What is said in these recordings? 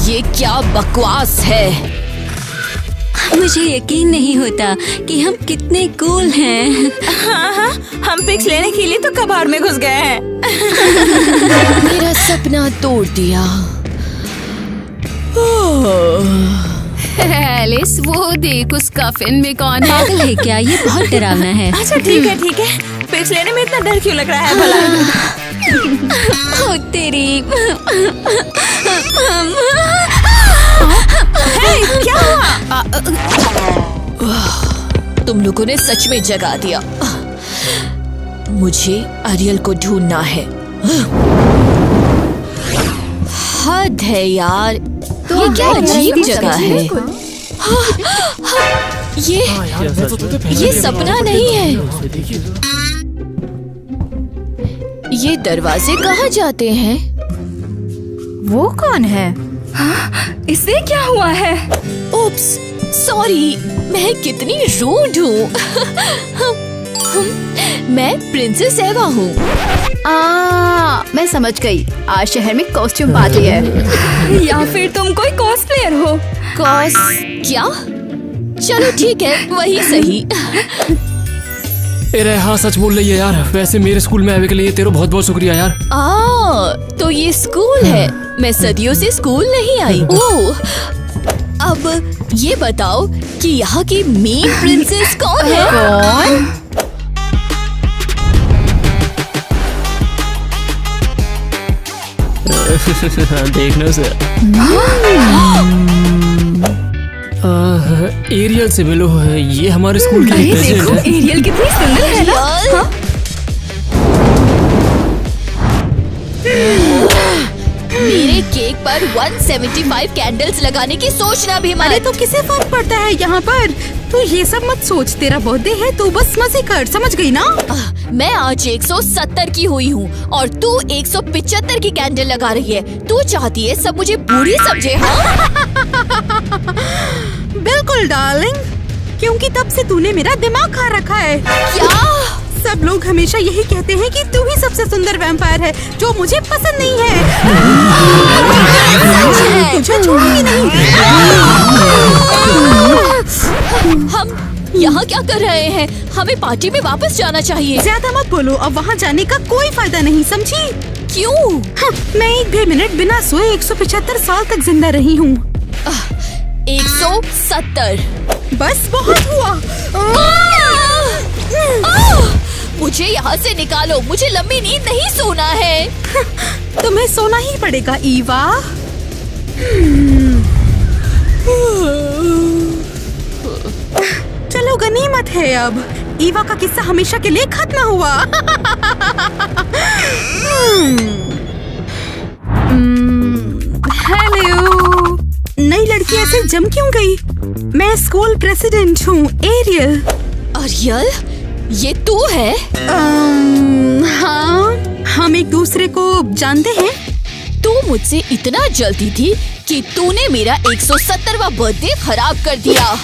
ये क्या बकवास है। मुझे यकीन नहीं होता कि हम कितने कूल हैं। हाँ, हम पिक्स लेने के लिए तो कबाड़ में घुस गए हैं। मेरा सपना तोड़ दिया। एलिस, वो देख उस कफिन में कौन है? पागल है क्या? ये बहुत डरावना है। अच्छा ठीक है। पिक्स लेने में इतना डर क्यों लग रहा है भला? ओ तेरी। क्या हुआ? तुम लोगों ने सच में जगा दिया। मुझे अरियल को ढूंढना है। हद है यार, ये क्या अजीब जगह है। ये सपना नहीं है। ये दरवाजे कहाँ जाते हैं? वो कौन है? इसे क्या हुआ है? ओप्स, सॉरी, मैं कितनी रूड हूँ। मैं प्रिंसेस एवा हूँ। मैं समझ गई। आज शहर में कॉस्ट्यूम पार्टी है। या फिर तुम कोई कॉस्प्लेयर हो? क्या? चलो ठीक है, वही सही। अरे हाँ, सच बोल रही है यार। वैसे मेरे स्कूल में आने के लिए तेरा बहुत बहुत शुक्रिया यार। तो ये स्कूल है। मैं सदियों से स्कूल नहीं आई। ओह, अब ये बताओ कि यहाँ की मेन प्रिंसेस कौन है? कौन? देखने से एरियल से मिलो। ये हमारे स्कूल की प्रेसिडेंट देखो, है। एरियल कितनी सुंदर है ना? मेरे केक पर 175 कैंडल्स लगाने की सोचना भी अरे मत। तो किसे फर्क पड़ता है यहाँ पर? तू ये सब मत सोच, तेरा बर्थडे है, तू बस मजे कर, समझ गई ना? मैं आज 170 की हुई हूँ और तू 175 की कैंडल लगा रही है। तू चाहती है सब मुझे बुरी समझे? हाँ? बिल्कुल डार्लिंग, क्योंकि तब से तूने मेरा दिमाग खा रखा है। क्या? सब लोग हमेशा यही कहते हैं कि तू ही सबसे सुंदर वैम्पायर है, जो मुझे पसंद नहीं है। तुझे छोड़ूंगी नहीं। हम यहाँ क्या कर रहे हैं? हमें पार्टी में वापस जाना चाहिए। ज्यादा मत बोलो, अब वहाँ जाने का कोई फायदा नहीं, समझी? क्यों? मैं एक भी मिनट बिना सोए 175 साल तक जिंदा रही हूँ। 170। बस बहुत हुआ। मुझे यहाँ से निकालो, मुझे लंबी नींद नहीं सोना है। तुम्हें सोना ही पड़ेगा ईवा। चलो, गनीमत है अब। ईवा का किस्सा हमेशा के लिए खत्म हुआ। हेलो, नई लड़की ऐसे जम क्यों गई? मैं स्कूल प्रेसिडेंट हूँ, एरियल। अरियल, ये तू है? हाँ, हम एक दूसरे को जानते हैं। तू मुझसे इतना जलती थी कि तूने मेरा 170वां बर्थडे खराब कर दिया।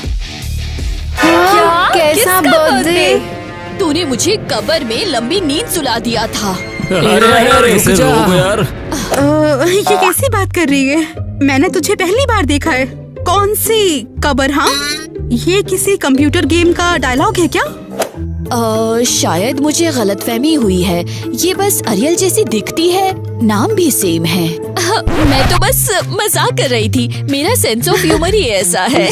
क्या? कैसा बर्थडे? तूने मुझे कब्र में लंबी नींद सुला दिया था। अरे रुक जा यार। ये कैसी बात कर रही है? मैंने तुझे पहली बार देखा है। कौन सी कब्र? हाँ, ये किसी कंप्यूटर गेम का डायलॉग है क्या? शायद मुझे गलतफहमी हुई है। ये बस अरियल जैसी दिखती है, नाम भी सेम है। मैं तो बस मजाक कर रही थी। मेरा सेंस ऑफ ह्यूमर ही ऐसा है।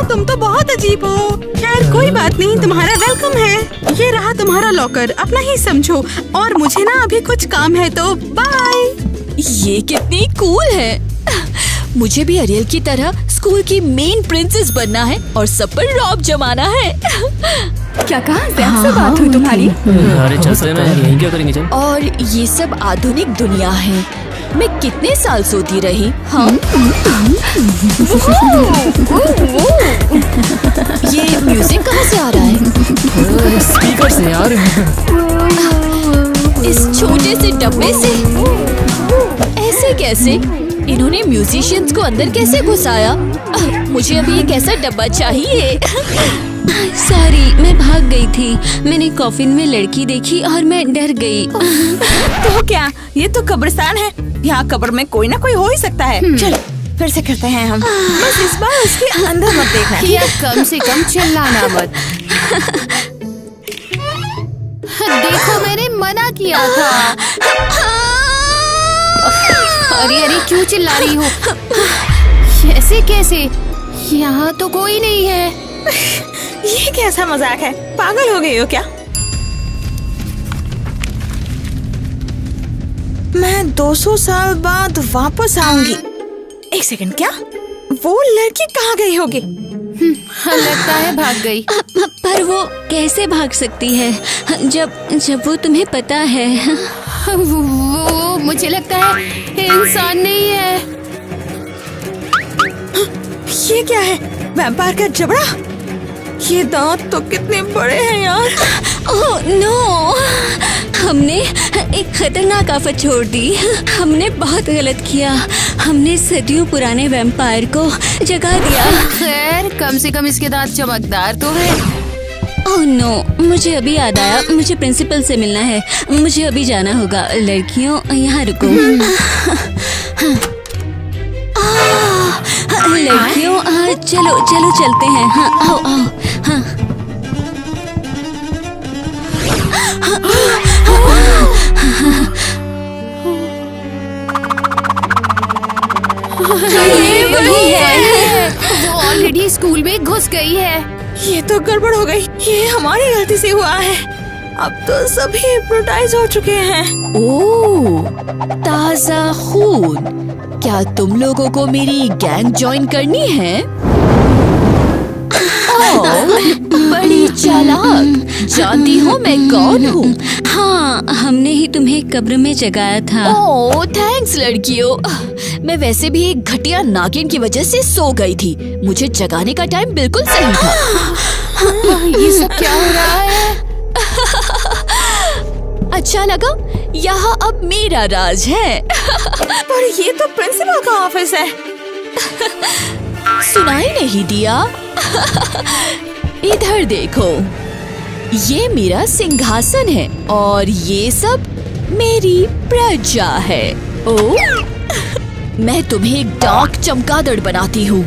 तुम तो बहुत अजीब हो। खैर कोई बात नहीं, तुम्हारा वेलकम है। ये रहा तुम्हारा लॉकर, अपना ही समझो। और मुझे ना अभी कुछ काम है, तो बाय। ये कितनी कूल है। मुझे भी अरियल की तरह स्कूल की मेन प्रिंसेस बनना है और सब पर रौब जमाना है। क्या कहा? ज़ैक से बात हुई तुम्हारी? अरे चलते ना यार, यहीं क्या करेंगे? चल। और ये सब आधुनिक दुनिया है। मैं कितने साल सोती रही? हाँ। ये म्यूजिक कहाँ से आ रहा है? स्पीकर से यार। इस छोटे से डब्बे से? ऐसे कैसे? इन्होंने म्यूजिशियंस को अंदर कैसे घुसाया? मुझे अभी एक ऐसा डब्बा चाहिए। सॉरी, मैं भाग गई थी। मैंने कॉफिन में लड़की देखी और मैं डर गई। तो क्या, ये तो कब्रिस्तान है। यहाँ कब्र में कोई ना कोई हो ही सकता है। चलो फिर से करते हैं हम। बस इस बार उसके अंदर मत देखना। या कम से कम चिल्लाना मत। देखो मैंने मना किया था। अरे अरे क्यों चिल्ला रही हो? ऐसे कैसे? यहाँ तो कोई नहीं है। ये कैसा मजाक है? पागल हो गई हो क्या? मैं 200 साल बाद वापस आऊंगी। एक सेकंड, क्या वो लड़की कहाँ गई होगी? लगता है भाग गई। पर वो कैसे भाग सकती है जब वो तुम्हें पता है? वो मुझे लगता है इंसान नहीं है। ये क्या है? वैम्पायर का जबड़ा? ये दांत तो कितने बड़े हैं यार। ओह नो, हमने एक खतरनाक आफत छोड़ दी। हमने बहुत गलत किया। हमने सदियों पुराने वैम्पायर को जगा दिया। खैर कम से कम इसके दांत चमकदार तो है। ओह नो, मुझे अभी याद आया, मुझे प्रिंसिपल से मिलना है। मुझे अभी जाना होगा। लड़कियों यहाँ रुको। लड़कियों चलो चलो चलते हैं। हाँ आओ आओ। हाँ ये वही है। वो ऑलरेडी स्कूल में घुस गई है। ये तो गड़बड़ हो गई। ये हमारी गलती से हुआ है। अब तो सभी हिप्नोटाइज हो चुके हैं। ओह, ताजा खून। क्या तुम लोगों को मेरी गैंग ज्वाइन करनी है? ओह, बड़ी चालाक। जानती हो मैं कौन हूँ? हाँ, हमने ही तुम्हें कब्र में जगाया था। ओह थैंक्स लड़कियों। मैं वैसे भी एक घटिया नागिन की वजह से सो गई थी। मुझे जगाने का टाइम बिल्कुल सही था। ये सब क्या हो रहा है? अच्छा लगा? यहाँ अब मेरा राज है। पर ये तो प्रिंसिपल का ऑफिस है। सुनाई नहीं दिया? इधर देखो, ये मेरा सिंहासन है और ये सब मेरी प्रजा है। ओह, मैं तुम्हें एक डार्क चमगादड़ बनाती हूँ।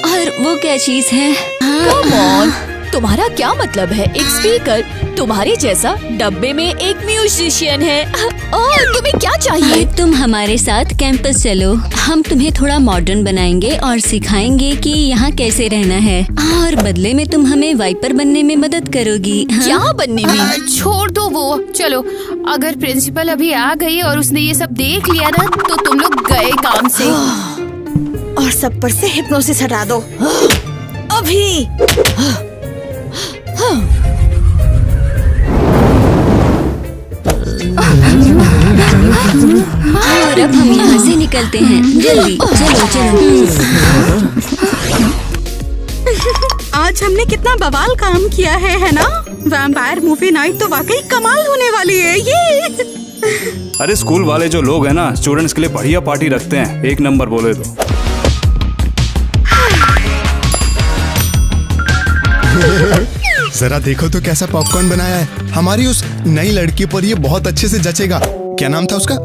और वो क्या चीज है? कम ऑन, तुम्हारा क्या मतलब है? एक स्पीकर तुम्हारे जैसा डब्बे में एक म्यूजिशियन है। और तुम्हें क्या चाहिए? तुम हमारे साथ कैंपस चलो। हम तुम्हें थोड़ा मॉडर्न बनाएंगे और सिखाएंगे कि यहाँ कैसे रहना है। और बदले में तुम हमें वाइपर बनने में मदद करोगी। क्या बनने में? छोड़ दो वो। चलो, अगर प्रिंसिपल अभी आ गई और उसने ये सब देख लिया ना तो तुम लोग गए काम से। और सब पर से हिप्नोसिस हटा दो अभी। और अब हम यहाँ से निकलते हैं। जल्दी चलो चलो। आज हमने कितना बवाल काम किया है ना? वैम्पायर मूवी नाइट तो वाकई कमाल होने वाली है। ये अरे स्कूल वाले जो लोग हैं ना, स्टूडेंट्स के लिए बढ़िया पार्टी रखते हैं। एक नंबर बोले तो। जरा देखो तो कैसा पॉपकॉर्न बनाया है। हमारी उस नई लड़की पर ये बहुत अच्छे से जचेगा। क्या नाम था उसका?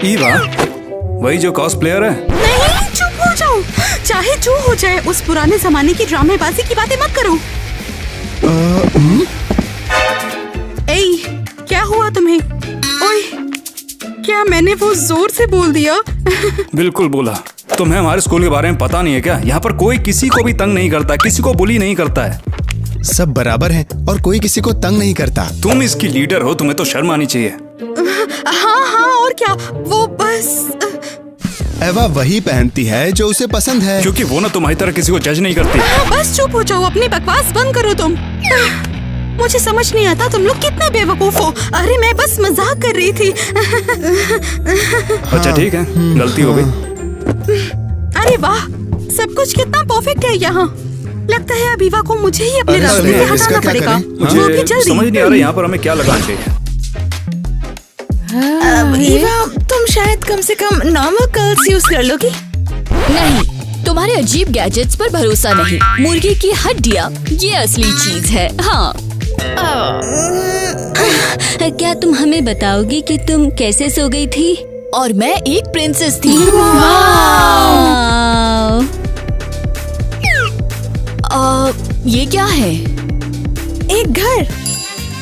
ईवा, वही जो कॉस्प्लेयर है। नहीं, चुप हो जाओ। चाहे जो हो जाए, उस पुराने जमाने की ड्रामेबाजी की बातें मत करो। क्या हुआ तुम्हें? ओए, क्या मैंने वो जोर से बोल दिया? बिल्कुल बोला। तुम्हें हमारे स्कूल के बारे में पता नहीं है क्या? यहाँ पर कोई किसी को भी तंग नहीं करता, किसी को बुली नहीं करता है। सब बराबर हैं और कोई किसी को तंग नहीं करता। तुम इसकी लीडर हो, तुम्हें तो शर्म आनी चाहिए। हाँ, और क्या? वो बस एवा वही पहनती है जो उसे पसंद है। क्योंकि वो ना तुम्हारी तरह किसी को जज नहीं करती। बस चुप हो जाओ, अपनी बकवास बंद करो तुम। मुझे समझ नहीं आता तुम लोग कितने बेवकूफ हो। अरे मैं बस मजाक कर रही थी। अच्छा ठीक है, गलती हो गई। अरे वाह, सब कुछ कितना परफेक्ट है यहाँ। लगता है अबीवा को मुझे ही अपने रास्ते से हटाना पड़ेगा। वो भी जल्दी। समझ नहीं आ रहा यहाँ पर हमें क्या लगाना चाहिए। अबीवा, तुम शायद कम से कम नॉर्मल कर्ल्स यूज कर लोगी। नहीं, तुम्हारे अजीब गैजेट्स पर भरोसा नहीं। मुर्गी की हड्डियाँ ये असली चीज है। हाँ, क्या तुम हमें बताओगी कि तुम कैसे सो गई थी? और मैं एक प्रिंसेस थी। ये क्या है? एक घर।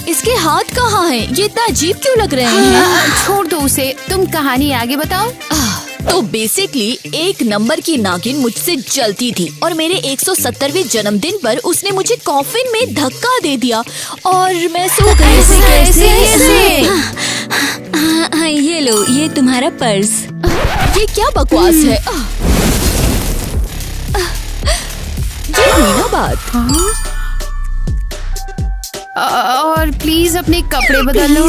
इसके हाथ कहाँ हैं? ये इतना अजीब क्यों लग रहे हैं? छोड़ दो उसे, तुम कहानी आगे बताओ। तो बेसिकली एक नंबर की नागिन मुझसे जलती थी और मेरे 170वें जन्मदिन पर उसने मुझे कॉफिन में धक्का दे दिया और मैं सो गई। कैसे? हाँ, ये लो, ये तुम्हारा पर्स। ये क्या बकवास है? ये हुई ना बात। और प्लीज अपने कपड़े बदल लो।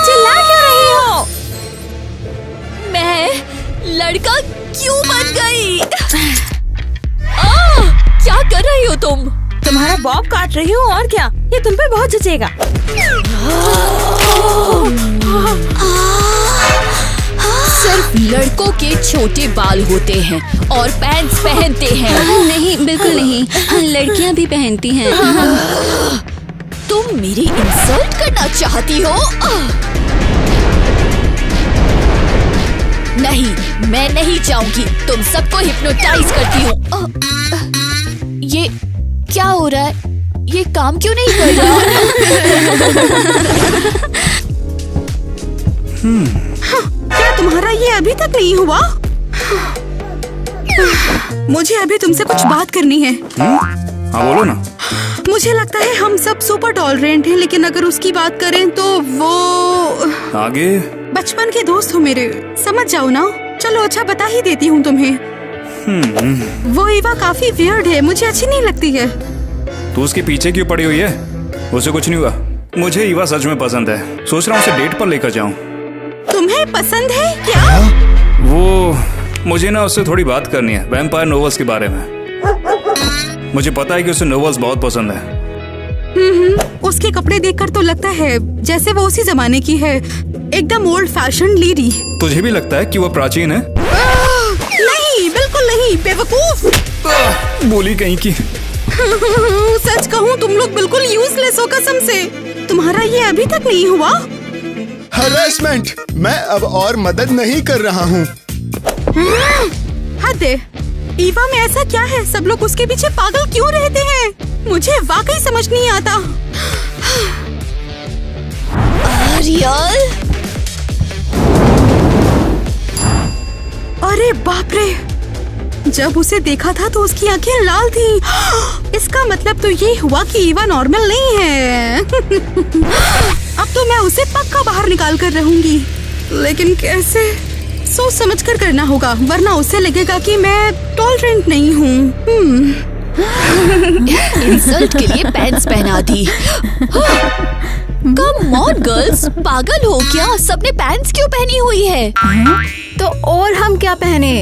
चिल्ला क्यों रही हो? मैं लड़का क्यों बन गई? क्या कर रही हो तुम? तुम्हारा बॉब काट रही हूँ और क्या, ये तुम पे बहुत जचेगा। सिर्फ लड़कों के छोटे बाल होते हैं और पैंट्स पहनते हैं। नहीं, बिल्कुल नहीं, लड़कियाँ भी पहनती हैं। तुम मेरी इंसल्ट करना चाहती हो? नहीं, मैं नहीं चाहूंगी। तुम सबको हिप्नोटाइज करती हूँ। ये क्या हो रहा है? ये काम क्यों नहीं कर रहा? क्या तुम्हारा ये अभी तक नहीं हुआ? मुझे अभी तुमसे कुछ बात करनी है। हाँ बोलो ना। मुझे लगता है हम सब सुपर टॉलरेंट हैं, लेकिन अगर उसकी बात करें तो वो आगे। बचपन के दोस्त हो मेरे, समझ जाओ ना। चलो अच्छा, बता ही देती हूँ तुम्हें। वो ईवा काफी वियर्ड है, मुझे अच्छी नहीं लगती है। तू उसके पीछे क्यों पड़ी हुई है? उसे कुछ नहीं हुआ। मुझे ईवा सच में पसंद है। सोच रहा हूँ उसे डेट पर लेकर जाऊँ। तुम्हें पसंद है क्या? वो मुझे ना उससे थोड़ी बात करनी है वैम्पायर नोवेल्स के बारे में। मुझे पता है कि उसे नोवेल्स बहुत पसंद है। उसके कपड़े देखकर तो लगता है जैसे वो उसी जमाने की है, एकदम ओल्ड फैशन लेडी। तुझे भी लगता है कि वो प्राचीन है? नहीं, बिल्कुल नहीं, बेवकूफ। बोली कहीं की। सच कहूँ तुम लोग बिल्कुल यूजलेस हो कसम से। तुम्हारा ये अभी तक नहीं हुआ? हरासमेंट। मैं अब और मदद नहीं कर रहा हूँ। हद है। ईवा में ऐसा क्या है? सब लोग उसके पीछे पागल क्यों रहते हैं? मुझे वाकई समझ नहीं आता। आर्यल? अरे बाप रे, जब उसे देखा था तो उसकी आंखें लाल थी। इसका मतलब तो ये हुआ कि ईवा नॉर्मल नहीं है। अब तो मैं उसे पक्का बाहर निकाल कर रहूंगी, लेकिन कैसे? सोच समझ कर करना होगा, वरना उसे लगेगा कि मैं टॉलरेंट नहीं हूँ। इंसल्ट के लिए पैंट्स पहना दी। कम ऑन गर्ल्स, पागल हो क्या? सबने पैंट्स क्यों पहनी हुई है? तो और हम क्या पहने?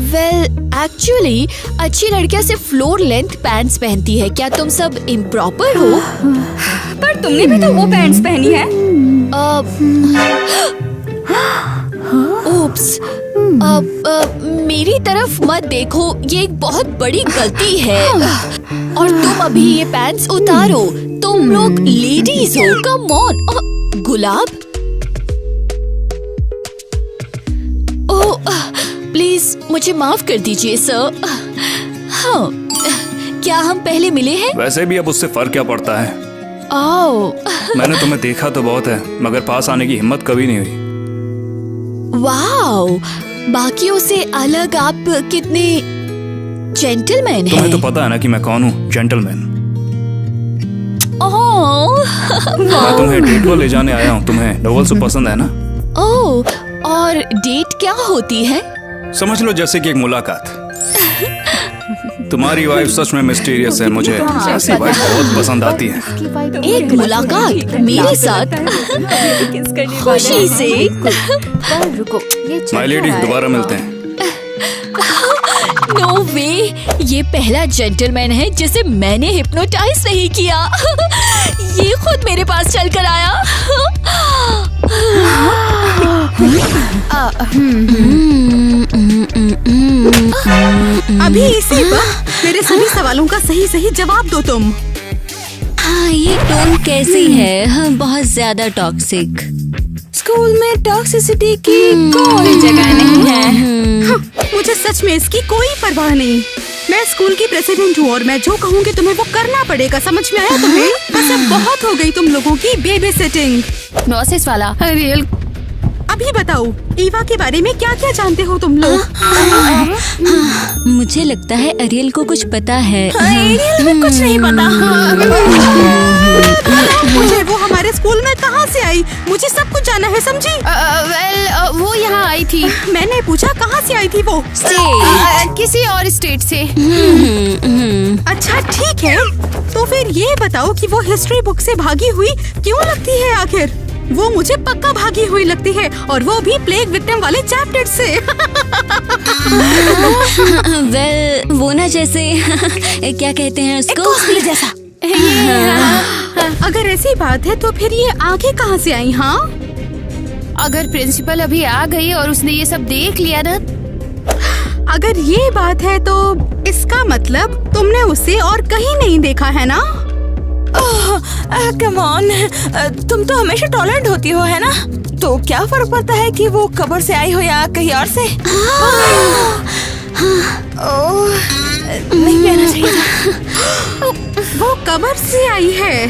वेल एक्चुअली अच्छी लड़कियां सिर्फ फ्लोर लेंथ पैंट्स पहनती है। क्या तुम सब इम्प्रॉपर हो? पर तुमने भी तो वो पैंट्स पहनी है। ओप्स, मेरी तरफ मत देखो, ये एक बहुत बड़ी गलती है। और तुम अभी ये पैंट्स उतारो। तुम लोग लेडीज हो, come on. Gulab, oh please मुझे माफ कर दीजिए सर। हाँ, क्या हम पहले मिले हैं? वैसे भी अब उससे फर्क क्या पड़ता है? आओ। मैंने तुम्हें देखा तो बहुत है, मगर पास आने की हिम्मत कभी नहीं हुई। वाओ, बाकियों से अलग आप कितने जेंटलमैन हैं। तुम्हें तो पता है ना कि मैं कौन हूँ, जेंटलमैन। मैं तुम्हें डेट पर ले जाने आया हूँ। तुम्हें नोवेल्स पसंद है ना? ओह, और डेट क्या होती है? समझ लो जैसे कि एक मुलाकात। तुम्हारी वाइफ सच में मिस्टीरियस है। मुझे ऐसी वाइफ बहुत पसंद आती है। एक मुलाकात मेरे साथ? खुशी से। रुको, माय लेडी, दोबारा मिलते हैं। नो वे, ये पहला जेंटलमैन है जिसे मैंने हिप्नोटाइज नहीं किया। ये खुद मेरे पास चल कर आया। अभी इसी वक्त मेरे सभी सवालों का सही सही जवाब दो तुम। हाँ, ये टोन कैसी है? हाँ, बहुत ज्यादा टॉक्सिक। स्कूल में टॉक्सिसिटी की कोई जगह नहीं है। मुझे सच में इसकी कोई परवाह नहीं। मैं स्कूल की प्रेसिडेंट हूँ और मैं जो कहूँगी तुम्हें वो करना पड़ेगा। समझ में आया तुम्हें? बस अब बहुत हो गई तुम लोगों की बेबी सिटिंग। नॉसेस वाला रियल। अभी बताओ ईवा के बारे में क्या क्या जानते हो तुम लोग? मुझे लगता है अरियल को कुछ पता है। कुछ नहीं पता। मुझे वो हमारे स्कूल में कहाँ से आई? मुझे सब कुछ जाना है, समझी? वो यहाँ आई थी। मैंने पूछा कहाँ से आई थी वो? किसी और स्टेट से। अच्छा ठीक है, तो फिर ये बताओ कि वो हिस्ट्री बुक से भागी हुई क्यों लगती है आखिर? वो मुझे पक्का भागी हुई लगती है और वो भी प्लेग विक्टिम वाले चैप्टर से। वेल, वो ना जैसे क्या कहते हैं उसको? जैसा। अगर ऐसी बात है तो फिर ये आगे कहाँ से आई? हाँ, अगर प्रिंसिपल अभी आ गई और उसने ये सब देख लिया ना। अगर ये बात है तो इसका मतलब तुमने उसे और कहीं नहीं देखा है ना? कम ऑन, तुम तो हमेशा टॉलरेंट होती हो, है ना? तो क्या फर्क पड़ता है कि वो कब्र से आई हो या कहीं और से? नहीं कहना चाहिए था। वो कब्र से आई है।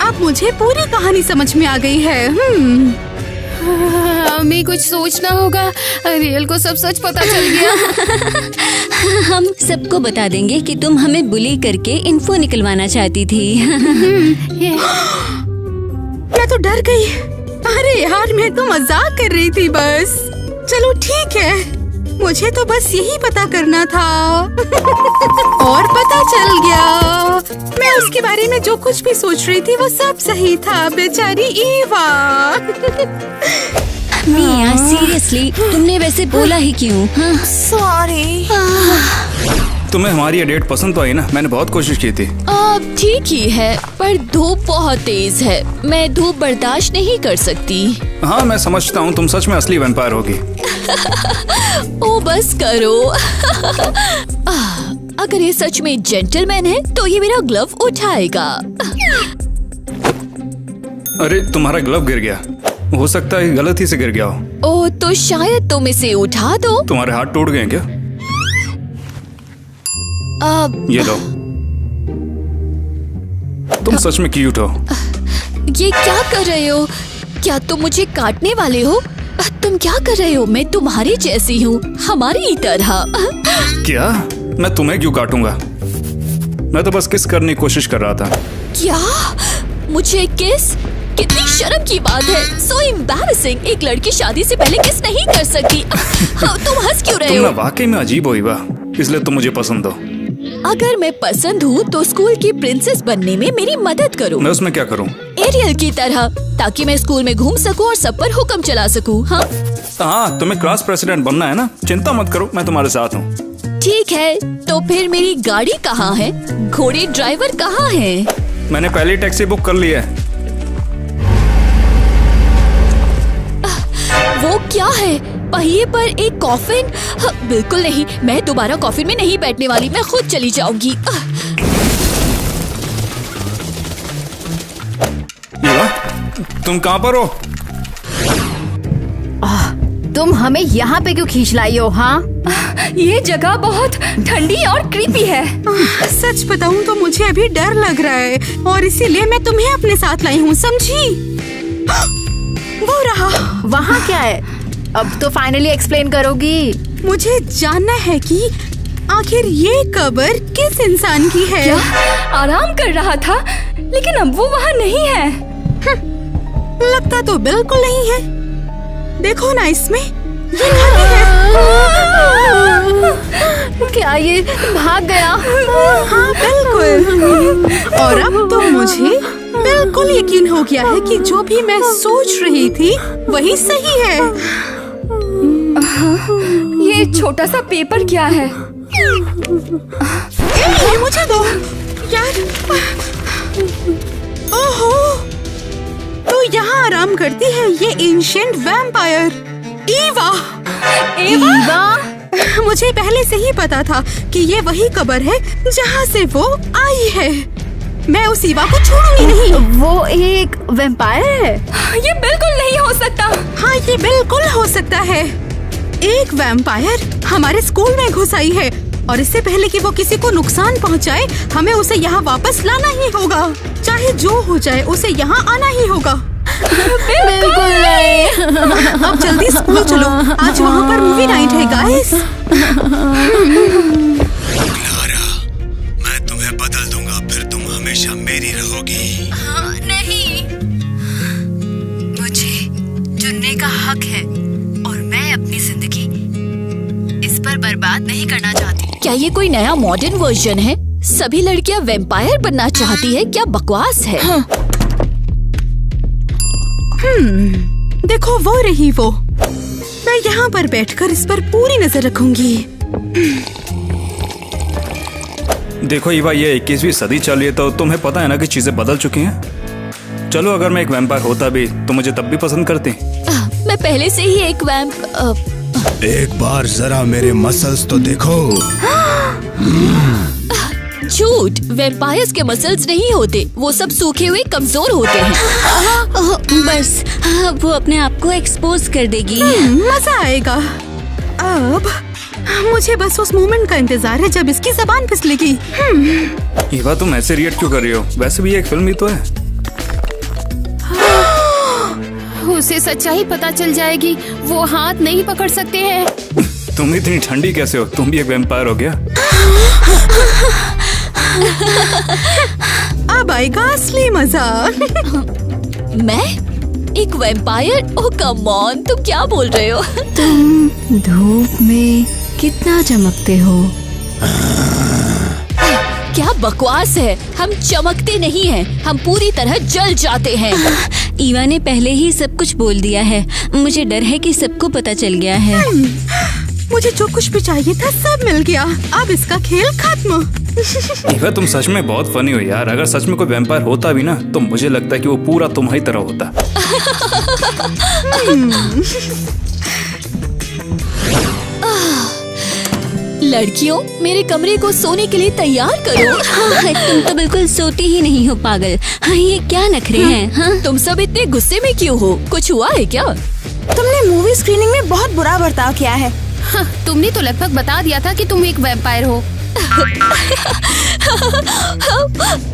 अब मुझे पूरी कहानी समझ में आ गई है। हमें कुछ सोचना होगा। रियल को सब सच पता चल गया। हम सबको बता देंगे कि तुम हमें बुली करके इन्फो निकलवाना चाहती थी। मैं तो डर गई। अरे यार, मैं तो मजाक कर रही थी बस। चलो ठीक है, मुझे तो बस यही पता करना था। और पता चल गया। मैं उसके बारे में जो कुछ भी सोच रही थी वो सब सही था। बेचारी ईवा। मिया, सीरियसली तुमने वैसे बोला ही क्यों? सॉरी। तुम्हें हमारी ये डेट पसंद तो आई ना? मैंने बहुत कोशिश की थी। ठीक ही है, पर धूप बहुत तेज है। मैं धूप बर्दाश्त नहीं कर सकती। हाँ, मैं समझता हूँ तुम सच में असली वैम्पायर होगी। ओ बस करो। अगर ये सच में जेंटलमैन है तो ये मेरा ग्लव उठाएगा। अरे तुम्हारा ग्लव गिर गया। हो सकता है गलती से गिर गया हो। ओ, तो शायद तुम इसे उठा दो। तुम्हारे हाथ टूट गए क्या? ये लो। तुम सच में क्यूट हो। ये क्या कर रहे हो? क्या तुम मुझे काटने वाले हो? तुम क्या कर रहे हो? मैं तुम्हारी जैसी हूँ, हमारी तरह। क्या? मैं तुम्हें क्यों काटूंगा? मैं तो बस किस करने की कोशिश कर रहा था। क्या? मुझे किस? कितनी शर्म की बात है। So embarrassing। एक लड़की शादी से पहले किस नहीं कर सकती। तुम हंस क्यों रहे हो? तुम वाकई में अजीब हो ईवा, इसलिए तुम मुझे पसंद हो। अगर मैं पसंद हूँ तो स्कूल की प्रिंसेस बनने में मेरी मदद करो। मैं उसमें क्या करूँ? एरियल की तरह, ताकि मैं स्कूल में घूम सकूं और सब पर हुक्म चला सकूं। हाँ, तुम्हें क्लास प्रेसिडेंट बनना है ना? चिंता मत करो, मैं तुम्हारे साथ हूँ। ठीक है, तो फिर मेरी गाड़ी कहाँ है? घोड़े ड्राइवर कहाँ है? मैंने पहले टैक्सी बुक कर ली है। वो क्या है? पहिए पर एक कॉफिन? बिल्कुल नहीं, मैं दोबारा कॉफिन में नहीं बैठने वाली। मैं खुद चली जाऊंगी। ईवा, तुम कहाँ पर हो? तुम हमें यहाँ पे क्यों खींच लाई हो? हाँ, ये जगह बहुत ठंडी और क्रीपी है। सच बताऊं तो मुझे अभी डर लग रहा है और इसीलिए मैं तुम्हें अपने साथ लाई हूँ, समझी? वो रहा। वहाँ क्या है? अब तो फाइनली एक्सप्लेन करोगी। मुझे जानना है कि आखिर ये कब्र किस इंसान की है? क्या? आराम कर रहा था, लेकिन अब वो वहाँ नहीं है। लगता तो बिल्कुल नहीं है। देखो ना, इसमें ये खाली है। क्या ये भाग गया? हाँ बिल्कुल। और अब तो मुझे बिल्कुल यकीन हो गया है कि जो भी मैं सोच रही थी वही सही है। ये छोटा सा पेपर क्या है? ये मुझे दो यार। ओहो, तो यहाँ आराम करती है ये एंशिएंट वैम्पायर। ईवा। मुझे पहले से ही पता था कि ये वही कब्र है जहाँ से वो आई है। मैं उस ईवा को छोड़ूंगी नहीं। वो एक वैम्पायर है? ये बिल्कुल नहीं हो सकता। हाँ, ये बिल्कुल हो सकता है। एक वैम्पायर हमारे स्कूल में घुस आई है और इससे पहले कि वो किसी को नुकसान पहुंचाए, हमें उसे यहाँ वापस लाना ही होगा। चाहे जो हो जाए, उसे यहाँ आना ही होगा। बिल्कुल नहीं। अब जल्दी स्कूल चलो, आज वहाँ पर मूवी नाइट है गाइस। क्लारा, मैं तुम्हें बदल दूंगा, फिर तुम हमेशा मेरी रहोगी। हाँ, नहीं, मुझे चुनने का हक है और मैं अपनी जिंदगी इस पर बर्बाद नहीं करना चाहती। क्या ये कोई नया मॉडर्न वर्जन है? सभी लड़कियां वैम्पायर बनना चाहती है, क्या बकवास है। देखो वो रही वो। मैं यहाँ पर बैठकर इस पर पूरी नजर रखूंगी। देखो ईवा, ये 21वीं सदी चल रही है तो तुम्हें पता है ना कि चीजें बदल चुकी हैं। चलो, अगर मैं एक वैम्पायर होता भी तो मुझे तब भी पसंद करती। मैं पहले से ही एक वैम्प। एक बार जरा मेरे मसल्स तो देखो। झूठ, वैम्पायर्स के मसल्स नहीं होते, वो सब सूखे हुए कमजोर होते हैं। बस वो अपने आप को एक्सपोज कर देगी। मजा आएगा। अब मुझे बस उस मोमेंट का इंतजार है जब इसकी जबान फिसलेगी। ईवा, तुम ऐसे रिएक्ट क्यों कर रही हो? वैसे भी एक फिल्म ही तो है। उसे सच्चाई पता चल जाएगी, वो हाथ नहीं पकड़ सकते हैं। तुम इतनी ठंडी कैसे हो? तुम भी एक वैम्पायर हो गया? अब आएगा असली मजा। मैं एक वैम्पायर? ओह कम ऑन, तुम क्या बोल रहे हो? तुम धूप में कितना चमकते हो। क्या बकवास है, हम चमकते नहीं हैं, हम पूरी तरह जल जाते हैं। ईवा ने पहले ही सब कुछ बोल दिया है। मुझे डर है कि सबको पता चल गया है। मुझे जो कुछ भी चाहिए था सब मिल गया। अब इसका खेल खत्म। ईवा, तुम सच में बहुत फनी हो यार। अगर सच में कोई वैम्पायर होता भी ना तो मुझे लगता है कि वो पूरा तुम्हारी तरह होता। लड़कियों, मेरे कमरे को सोने के लिए तैयार करो। तुम तो बिल्कुल सोती ही नहीं हो पागल। हाँ, ये क्या नखरे हैं? हाँ? तुम सब इतने गुस्से में क्यों हो? कुछ हुआ है क्या? तुमने मूवी स्क्रीनिंग में बहुत बुरा बर्ताव किया है। हाँ, तुमने तो लगभग बता दिया था कि तुम एक वैम्पायर हो।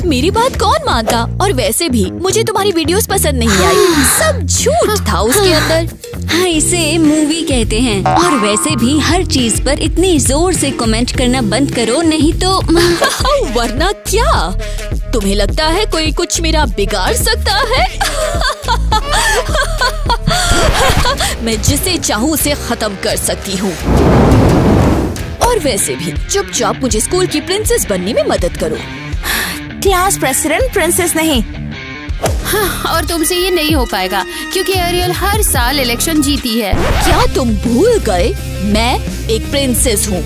मेरी बात कौन मानता? और वैसे भी मुझे तुम्हारी वीडियोस पसंद नहीं आई, सब झूठ था उसके अंदर। हाँ, इसे मूवी कहते हैं। और वैसे भी हर चीज पर इतनी जोर से कमेंट करना बंद करो, नहीं तो वरना क्या? तुम्हें लगता है कोई कुछ मेरा बिगाड़ सकता है? मैं जिसे चाहूँ उसे खत्म कर सकती हूँ। और वैसे भी चुपचाप मुझे स्कूल की प्रिंसेस बनने में मदद करो। क्लास प्रेसिडेंट प्रिंसेस नहीं। हाँ, और तुमसे ये नहीं हो पाएगा क्योंकि एरियल हर साल इलेक्शन जीती है। क्या तुम भूल गए मैं एक प्रिंसेस हूँ?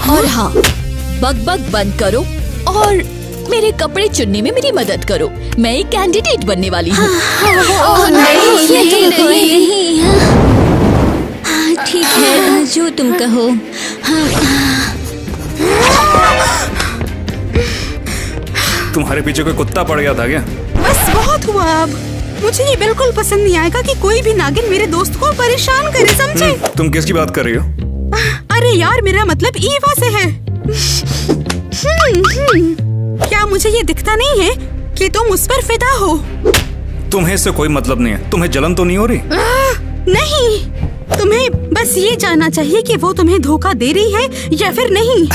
और हाँ, बकबक बंद करो और मेरे कपड़े चुनने में मेरी मदद करो। मैं एक कैंडिडेट बनने वाली हूँ। नहीं। हाँ, ठीक है, जो तुम कहो। तुम्हारे पीछे कोई कुत्ता पड़ गया था क्या? बस बहुत हुआ। अब मुझे ये बिल्कुल पसंद नहीं आएगा कि कोई भी नागिन मेरे दोस्त को परेशान करे, समझे? तुम किसकी बात कर रही हो? अरे यार, मेरा मतलब ईवा से है। क्या मुझे ये दिखता नहीं है कि तुम उस पर फिदा हो? तुम्हें इससे कोई मतलब नहीं है। तुम्हें जलन तो नहीं हो रही? नहीं, तुम्हें बस ये जानना चाहिए कि वो तुम्हें धोखा दे रही है या फिर नहीं।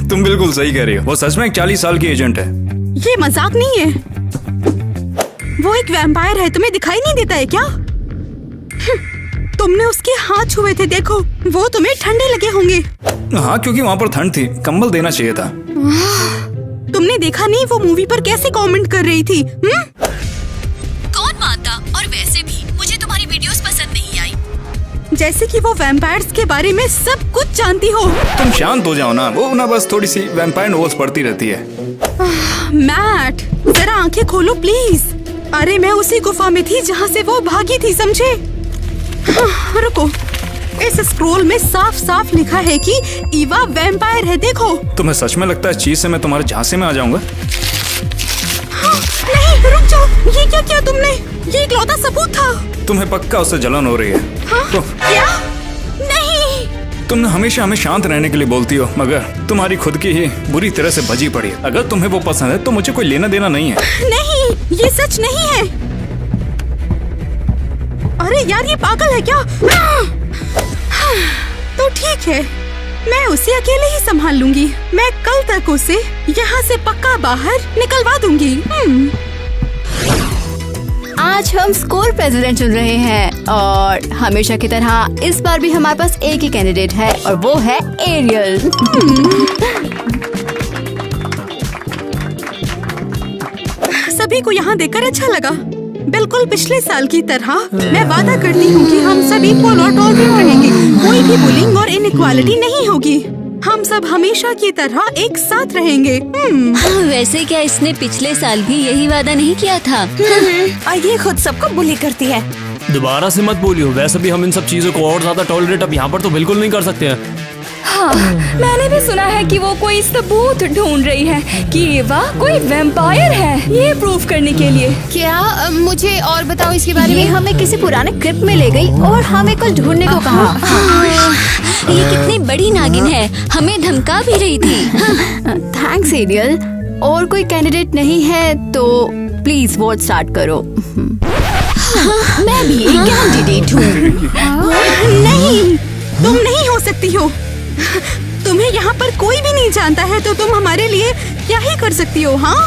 तुम बिल्कुल सही कह रही हो। वो सच में एक 40 साल की एजेंट है। ये मजाक नहीं है। वो एक वैम्पायर है, तुम्हें दिखाई नहीं देता है क्या? तुमने उसके हाथ छुए थे, देखो वो तुम्हें ठंडे लगे होंगे। हाँ, क्योंकि वहाँ पर ठंड थी, कंबल देना चाहिए था। तुमने देखा नहीं वो मूवी पर कैसे कमेंट कर रही थी? कौन मानता? और वैसे भी मुझे तुम्हारी वीडियोस पसंद नहीं आई। जैसे कि वो वैम्पायर्स के बारे में सब कुछ जानती हो। तुम शांत हो जाओ ना। वो ना बस थोड़ी सी वैम्पायर नोवेल्स पढ़ती रहती है। मैट, जरा आंखें खोलो प्लीज। अरे मैं उसी गुफा में थी जहाँ से वो भागी थी, समझे? हाँ, रुको, इस स्क्रोल में साफ साफ लिखा है कि ईवा वैम्पायर है, देखो। तुम्हें सच में लगता है चीज से मैं तुम्हारे झांसे में आ जाऊंगा? हाँ, नहीं, रुक जाओ, ये क्या किया तुमने? ये इकलौता सबूत था। तुम्हें पक्का उससे जलन हो रही है। हाँ? तो क्या? नहीं। तुम हमेशा हमें शांत रहने के लिए बोलती हो, मगर तुम्हारी खुद की ही बुरी तरह से भजी पड़ी है। अगर तुम्हें वो पसंद है तो मुझे कोई लेना देना नहीं है। नहीं, ये सच नहीं है। अरे यार, ये पागल है क्या? तो ठीक है, मैं उसे अकेले ही संभाल लूंगी। मैं कल तक उसे यहाँ से पक्का बाहर निकलवा दूंगी। आज हम स्कूल प्रेसिडेंट चुन रहे हैं और हमेशा की तरह इस बार भी हमारे पास एक ही कैंडिडेट है और वो है एरियल। सभी को यहाँ देखकर अच्छा लगा। बिल्कुल पिछले साल की तरह मैं वादा करती हूँ कि हम सब इक्वल और टॉलरेंट रहेंगे। कोई भी बुलिंग और इनइक्वालिटी नहीं होगी। हम सब हमेशा की तरह एक साथ रहेंगे। वैसे क्या इसने पिछले साल भी यही वादा नहीं किया था? और ये खुद सबको बुली करती है। दोबारा से मत बोलियो। वैसे भी हम इन सब चीजों को और ज्यादा टॉलरेट अब यहाँ पर तो बिल्कुल नहीं कर सकते हैं। हाँ, मैंने भी सुना है कि वो कोई सबूत ढूंढ रही है कि ईवा कोई वैम्पायर है, ये प्रूफ करने के लिए। क्या मुझे और बताओ इसके बारे ये में? हमें किसी पुराने क्लिप में ले गई और हमें कल ढूंढने को कहा। ये कितनी बड़ी नागिन है, हमें धमका भी रही थी। Thanks Ariel. और कोई कैंडिडेट नहीं है तो प्लीज वोट स्टार्ट करो। मैं भी एक कैंडिडेट हूँ। नहीं, तुम नहीं हो सकती हो। तुम्हें यहाँ पर कोई भी नहीं जानता है तो तुम हमारे लिए क्या ही कर सकती हो? हाँ,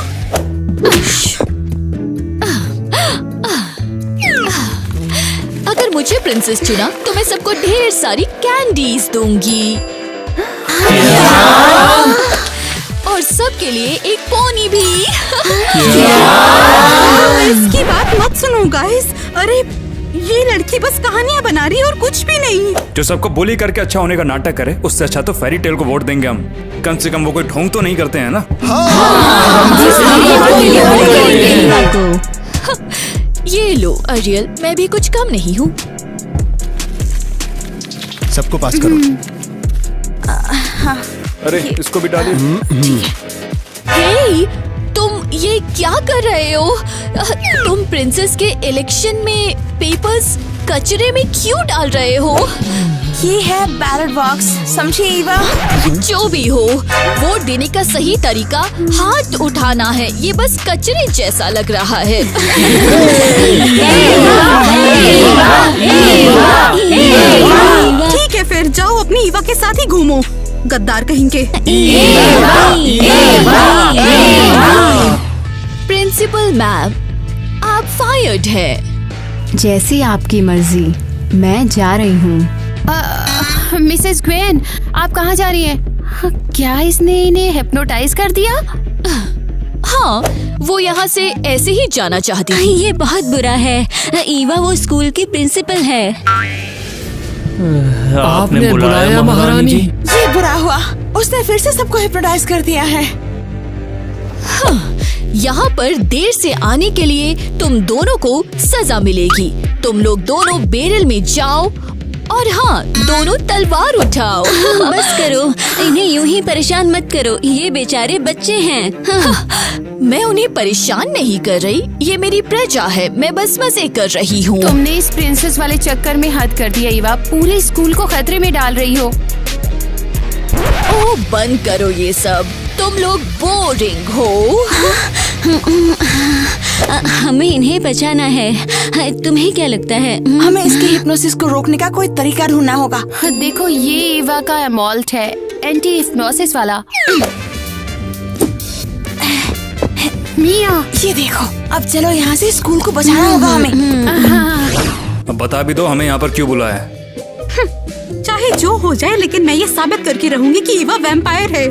अगर मुझे प्रिंसेस चुना तो मैं सबको ढेर सारी कैंडीज दूंगी और सबके लिए एक पोनी भी। इसकी बात मत सुनो गाइस। अरे ये लड़की बस कहानियाँ बना रही है और कुछ भी नहीं। जो सबको बुली करके अच्छा होने का नाटक करे, उससे अच्छा तो फेरी टेल को वोट देंगे हम। कम से कम वो कोई ढोंग तो नहीं करते हैं ना। ये लो अरियल, मैं भी कुछ कम नहीं हूँ। सबको पास करो। अरे इसको भी डालिए। हे, तुम ये क्या कर रहे हो? तुम प्रिंसेस के इलेक्शन में पेपर्स कचरे में क्यों डाल रहे हो? ये है बैलेट बॉक्स, समझे ईवा? जो भी हो, वोट देने का सही तरीका हाथ उठाना है। ये बस कचरे जैसा लग रहा है। ठीक है, फिर जाओ अपनी ईवा के साथ ही घूमो, गद्दार कहेंगे। प्रिंसिपल मैम, आप फायर्ड है। जैसी आपकी मर्जी, मैं जा रही हूँ। मिसेस ग्वेन, आप कहाँ जा रही हैं? क्या इसने इन्हें हिप्नोटाइज कर दिया? हाँ, वो यहाँ से ऐसे ही जाना चाहती थी। ये बहुत बुरा है। ईवा वो स्कूल की प्रिंसिपल है। आपने बुलाया महारानी? ये बुरा हुआ, उसने फिर से सबको हिप्नोटाइज कर दिया है। यहाँ पर देर से आने के लिए तुम दोनों को सजा मिलेगी। तुम लोग दोनों बैरल में जाओ और हाँ, दोनों तलवार उठाओ। बस करो, इन्हें यूं ही परेशान मत करो, ये बेचारे बच्चे हैं। मैं उन्हें परेशान नहीं कर रही, ये मेरी प्रजा है, मैं बस मजे कर रही हूँ। तुमने इस प्रिंसेस वाले चक्कर में हद कर दिया ईवा, पूरे स्कूल को खतरे में डाल रही हो। ओह, बंद करो ये सब, तुम लोग बोरिंग हो। हमें इन्हें बचाना है। तुम्हें क्या लगता है? हमें इसके हिप्नोसिस को रोकने का कोई तरीका ढूंढना होगा। देखो, ये ईवा का एमॉल्ट है, एंटी हिप्नोसिस वाला। मिया, ये देखो, अब चलो यहाँ से स्कूल को बचाना होगा हमें। अब बता भी दो हमें यहाँ पर क्यों बुलाया है। चाहे जो हो जाए, लेकिन मैं ये साबित करके रहूंगी कि ईवा वैम्पायर है।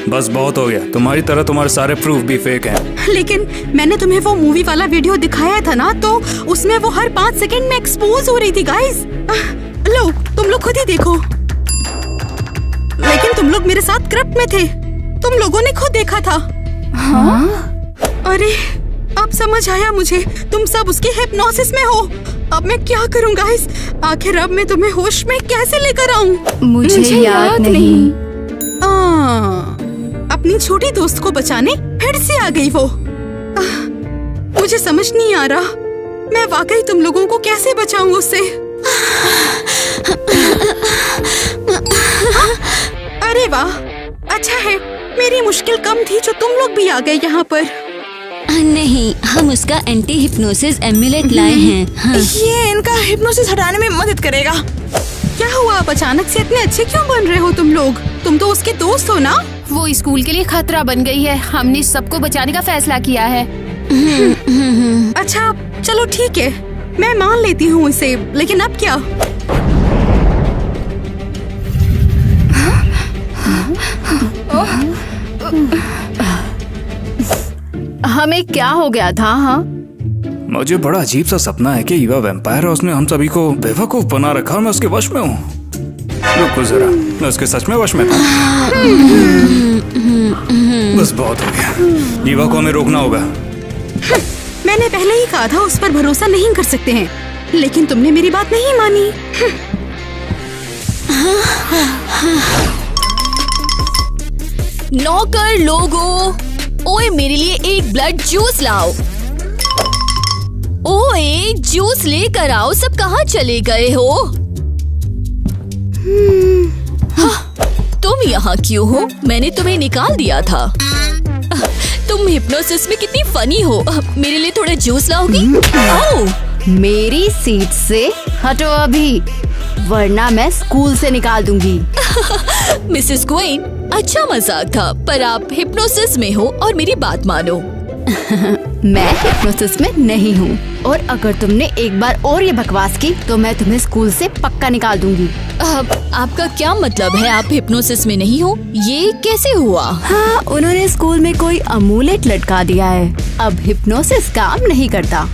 बस बहुत हो गया, तुम्हारी तरह तुम्हारे सारे प्रूफ भी फेक हैं। लेकिन मैंने तुम्हें वो मूवी वाला वीडियो दिखाया था ना, तो उसमें वो हर 5 सेकंड में एक्सपोज हो रही थी गाइस। लो, तुम लोग खुद ही देखो। लेकिन तुम लोग मेरे साथ क्रिप्ट में थे, तुम लोगों ने खुद देखा था। हाँ? अरे अब समझ आया मुझे, तुम सब उसके हिप्नोसिस में हो। अब मैं क्या करूं गाइस? आखिर अब मैं तुम्हें होश में कैसे लेकर आऊं? मुझे याद नहीं। अपनी छोटी दोस्त को बचाने फिर से आ गई वो। मुझे समझ नहीं आ रहा, मैं वाकई तुम लोगों को कैसे बचाऊं उससे। अरे वाह, अच्छा है मेरी मुश्किल कम थी जो तुम लोग भी आ गए यहाँ पर। नहीं, हम उसका एंटी हिप्नोसिस एम्यूलेट लाए हैं। हाँ। ये इनका हिप्नोसिस हटाने में मदद करेगा। क्या हुआ, आप अचानक से इतने अच्छे क्यों बन रहे हो तुम लोग? तुम तो उसके दोस्त हो ना? वो स्कूल के लिए खतरा बन गई है, हमने सबको बचाने का फैसला किया है। अच्छा चलो ठीक है, मैं मान लेती हूँ इसे, लेकिन अब क्या? हमें क्या हो गया था? हाँ, मुझे बड़ा अजीब सा सपना है कि ईवा वैम्पायर है, उसने हम सभी को बेवकूफ बना रखा और मैं उसके वश में हूँ। रुको जरा, मैं उसके सच में वश में था। बस बहुत हो गया, ईवा को हमें रोकना होगा। मैंने पहले ही कहा था उस पर भरोसा नहीं कर सकते हैं, लेकिन तुमने मेरी बात नहीं मानी। नौकर लोगों, ओए मेरे लिए एक ब्लड जूस लाओ। ओए जूस लेकर आओ, सब कहाँ चले गए हो? तुम यहाँ क्यों हो? मैंने तुम्हें निकाल दिया था। तुम हिप्नोसिस में कितनी फनी हो। मेरे लिए थोड़ा जूस लाओगी? ओह, मेरी सीट से हटो अभी, वरना मैं स्कूल से निकाल दूंगी। मिसेस क्वीन, अच्छा मजाक था, पर आप हिप्नोसिस में हो और मेरी बात मानो। मैं हिप्नोसिस में नहीं हूँ, और अगर तुमने एक बार और ये बकवास की तो मैं तुम्हें स्कूल से पक्का निकाल दूंगी। आपका क्या मतलब है आप हिप्नोसिस में नहीं हो? ये कैसे हुआ? हाँ, उन्होंने स्कूल में कोई अमूलेट लटका दिया है, अब हिप्नोसिस काम नहीं करता।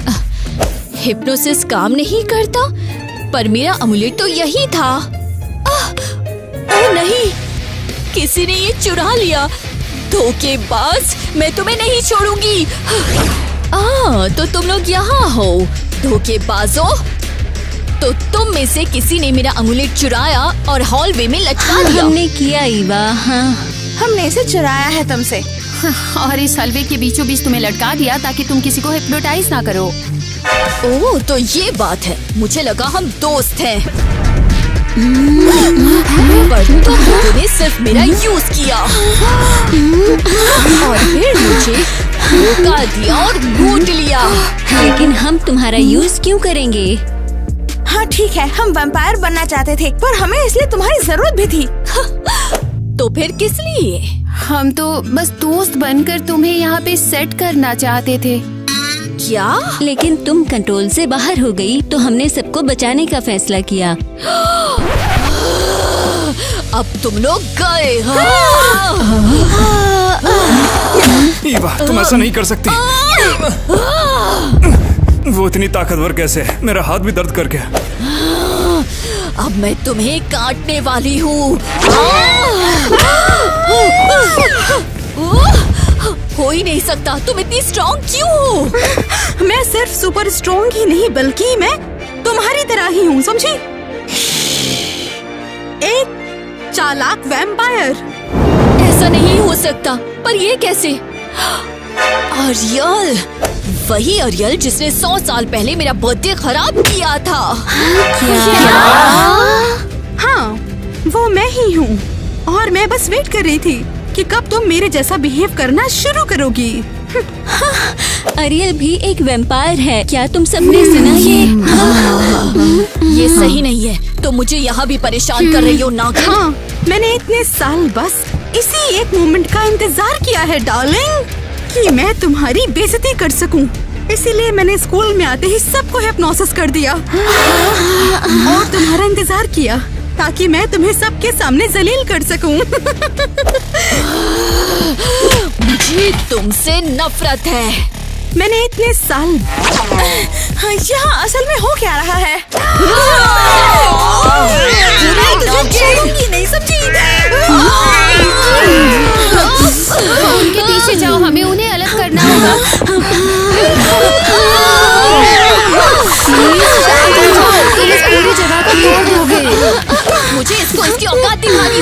हिप्नोसिस काम नहीं करता? पर मेरा अमूलेट तो यही था। ओह नहीं, किसी ने ये चुरा लिया। धोखेबाज, मैं तुम्हें नहीं छोड़ूंगी। तो तुम लोग यहाँ हो धोखेबाजों। तो तुम में से किसी ने मेरा अमूलेट चुराया और हॉलवे में लटका दिया। हमने किया ईवा। हाँ, हमने इसे चुराया है तुमसे, और इस हलवे के बीचों बीच तुम्हें लटका दिया ताकि तुम किसी को हिप्नोटाइज ना करो। ओह, तो ये बात है, मुझे लगा हम दोस्त हैं। पर तुम लोगों ने सिर्फ मेरा यूज किया और फिर मुझे धोखा दिया और लूट लिया। लेकिन हम तुम्हारा यूज क्यों करेंगे? हाँ ठीक है, हम वैम्पायर बनना चाहते थे, पर हमें इसलिए तुम्हारी जरूरत भी थी। तो फिर किस लिए? हम तो बस दोस्त बनकर तुम्हें यहाँ पे सेट करना चाहते थे। क्या? लेकिन तुम कंट्रोल से बाहर हो गई तो हमने सबको बचाने का फैसला किया। अब तुम लोग गए। ईवा, तुम ऐसा नहीं कर सकती। वो इतनी ताकतवर कैसे है? मेरा हाथ भी दर्द कर गया। अब मैं तुम्हें काटने वाली हूँ। हो ही नहीं सकता, तुम इतनी स्ट्रॉन्ग क्यों हो? मैं सिर्फ सुपर स्ट्रॉन्ग ही नहीं, बल्कि मैं तुम्हारी तरह ही हूँ, समझी? एक चालाक वैम्पायर। ऐसा नहीं हो सकता, पर ये कैसे? अरियल, वही अरियल जिसने 100 साल पहले मेरा बर्थडे खराब किया था। क्या? हाँ, वो मैं ही हूँ, और मैं बस वेट कर रही थी कि कब तुम मेरे जैसा बिहेव करना शुरू करोगी। अरियल भी एक वैम्पायर है, क्या तुम सबने सुना ये सही नहीं है, तो मुझे यहाँ भी परेशान कर रही हो नागिन। हाँ, मैंने इतने साल बस इसी एक मोमेंट का इंतजार किया है डार्लिंग, कि मैं तुम्हारी बेइज्जती कर सकूं। इसीलिए मैंने स्कूल में आते ही सबको हिप्नोसिस कर दिया और तुम्हारा इंतजार किया ताकि मैं तुम्हें सबके सामने जलील कर सकूं। मुझे तुमसे नफरत है। मैंने इतने साल यहाँ असल में हो क्या रहा है? नहीं समझी। उनके पीछे जाओ, हमें उन्हें अलग करना होगा।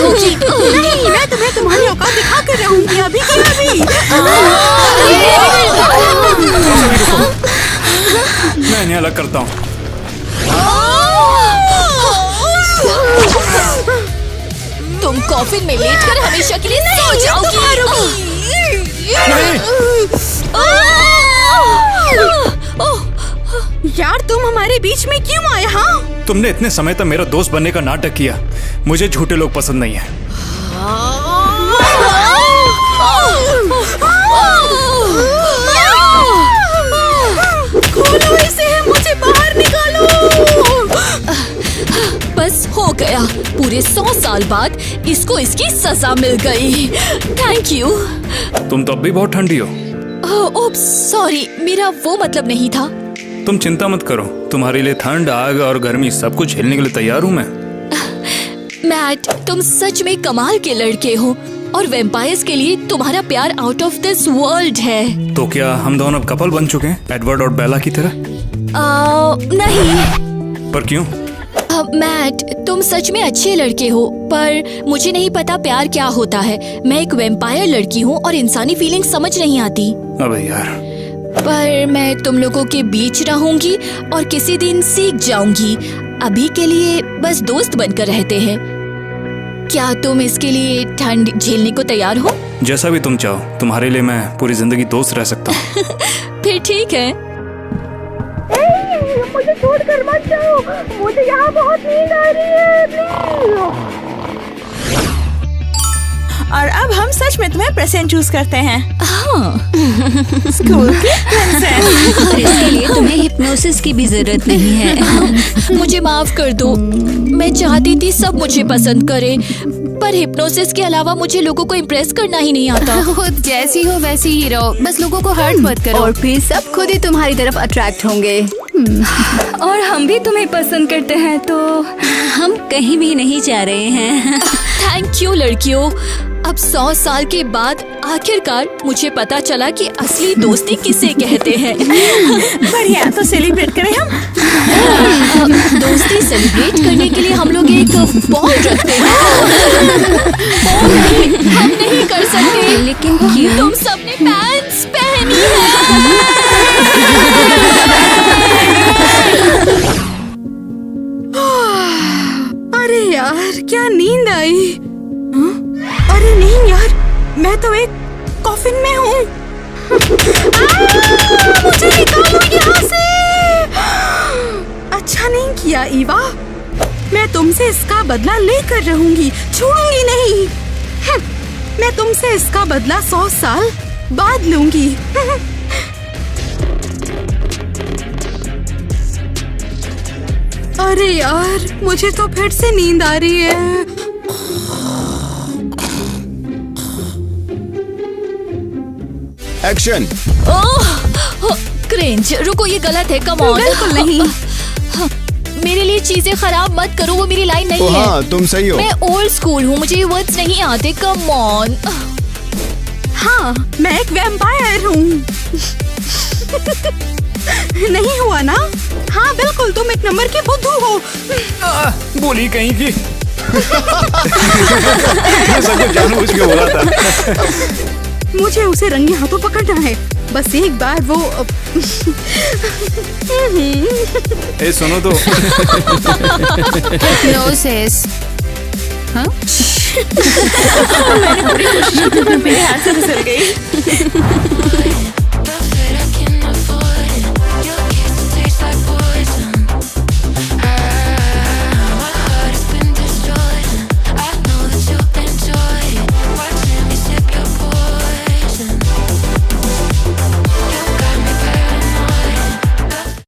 होगी। नहीं, मैं तुम्हें तुम्हारी औकात दिखा कर रहूंगी अभी की अभी। मैं इन्हें अलग करता हूँ। तुम कॉफिन में लेटकर हमेशा के लिए सो जाओगी। यार तुम हमारे बीच में क्यों आए? हाँ, तुमने इतने समय तक मेरा दोस्त बनने का नाटक किया। मुझे झूठे लोग पसंद नहीं है। खोलो इसे, मुझे बाहर निकालो। बस हो गया। पूरे 100 साल बाद इसको इसकी सजा मिल गई। Thank you. तुम तो अब भी बहुत ठंडी हो। ओह सॉरी, मेरा वो मतलब नहीं था। तुम चिंता मत करो, तुम्हारे लिए ठंड, आग और गर्मी सब कुछ झेलने के लिए तैयार हूँ मैं। मैट, तुम सच में कमाल के लड़के हो और वैम्पायर्स के लिए तुम्हारा प्यार आउट ऑफ दिस वर्ल्ड है। तो क्या हम दोनों अब कपल बन चुके हैं, एडवर्ड और बेला की तरह? नहीं। पर क्यों? मैट, तुम सच में अच्छे लड़के हो, पर मुझे नहीं पता प्यार क्या होता है। मैं एक वैम्पायर लड़की हूँ और इंसानी फीलिंग समझ नहीं आती। अबे यार। पर मैं तुम लोगों के बीच रहूंगी और किसी दिन सीख जाऊंगी। अभी के लिए बस दोस्त बनकर रहते हैं। क्या तुम इसके लिए ठंड झेलने को तैयार हो? जैसा भी तुम चाहो, तुम्हारे लिए मैं पूरी जिंदगी दोस्त रह सकता हूँ। फिर ठीक है। मुझे छोड़कर मत जाओ, मुझे यहाँ बहुत नींद आ रही है, प्लीज। और अब हम सच में तुम्हें प्रेजेंट चूज करते हैं। हाँ। स्कूल की प्रिंसेस। और इसके लिए तुम्हें हिप्नोसिस की भी जरूरत नहीं है। मुझे माफ कर दो। मैं चाहती थी सब मुझे पसंद करे, पर हिप्नोसिस के अलावा मुझे लोगों को इम्प्रेस करना ही नहीं आता। खुद जैसी हो वैसी ही रहो, बस लोगों को हर्ट मत करो। और फिर सब खुद ही तुम्हारी तरफ अट्रैक्ट होंगे। और हम भी तुम्हें पसंद करते हैं, तो हम कहीं भी नहीं जा रहे हैं। थैंक यू लड़कियों। अब 100 साल के बाद आखिरकार मुझे पता चला कि असली दोस्ती किसे कहते हैं। बढ़िया, तो सेलिब्रेट करें हम। दोस्ती सेलिब्रेट करने के लिए हम लोग एक बॉल रखते हैं। हम नहीं कर सकते। लेकिन क्यों? तुम सबने पैंट्स पहनी है। अरे यार, क्या नींद आई। हाँ? अरे नहीं यार, मैं तो एक कॉफिन में हूँ। मुझे निकालो यहाँ से। अच्छा नहीं किया ईवा, मैं तुमसे इसका बदला लेकर रहूंगी, छोड़ूंगी नहीं। मैं तुमसे इसका बदला 100 साल बाद लूंगी। अरे यार, मुझे तो फिर से नींद आ रही है। एक्शन। ओह क्रिंज, रुको, ये गलत है। Come on. बिल्कुल नहीं। मेरे लिए चीजें खराब मत करो, वो मेरी लाइन नहीं है। हाँ, तुम सही हो। मैं ओल्ड स्कूल हूँ, मुझे ये वर्ड्स नहीं आते। Come on. हाँ, मैं एक वैम्पायर हूँ। नहीं हुआ ना? हाँ बिल्कुल, तुम एक नंबर की बुद्धू हो। बोली कहीं की। मैं सब कुछ जानबूझ के बोला था। मुझे उसे रंगे हाथों पकड़ना है, बस एक बार वो। ए सुनो तो। हिप्नोसिस। हाँ? मैंने पूरी कोशिश की, मेरे हाथ से फिसल गई।